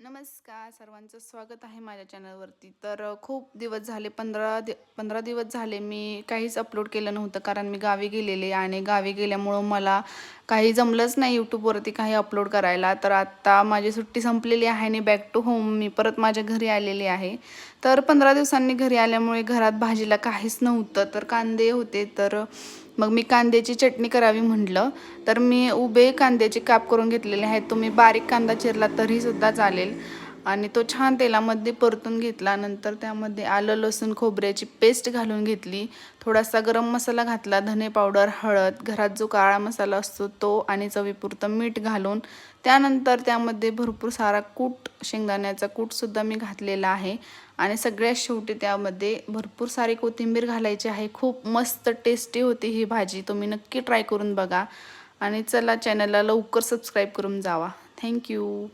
नमस्कार, सर्वांचं स्वागत आहे माझ्या चॅनलवरती. खूप दिवस झाले, 15 दिवस झाले मी काहीच अपलोड केलं नव्हतं, कारण मी गावी गेलेले आणि गावी गेल्यामुळं मला काही जमलंच नाही यूट्यूबवरती काही अपलोड करायला. तर आत्ता माझी सुट्टी संपलेली आहे आणि बॅक टू होम मी परत माझ्या घरी आलेली आहे. 15 दिवसांनी घरी आल्यामुळे घरात भाजीला काहीच नव्हतं, तर कांदे होते. मग मी कांद्याची चटणी करावी म्हटलं, तर मी उभे कांद्याचे काप करून घेतलेले आहेत. तुम्ही बारीक कांदा चिरला तरीसुद्धा चालेल. आणि तो छान तेलामध्ये परतून घेतला. नंतर त्यामध्ये आलं लसूण खोबऱ्याची पेस्ट घालून घेतली. थोडासा गरम मसाला घातला, धने पावडर, हळद, घरात जो काळा मसाला असतो तो आणि चवीपुरतं मीठ घालून त्यानंतर त्यामध्ये भरपूर सारा शेंगदाण्याचा कूटसुद्धा मी घातलेला आहे. आणि सगळ्यात शेवटी त्यामध्ये भरपूर सारी कोथिंबीर घालायची आहे. खूप मस्त टेस्टी होती ही भाजी. तुम्ही नक्की ट्राय करून बघा आणि चला चॅनलला लवकर सबस्क्राईब करून जावा. थँक्यू.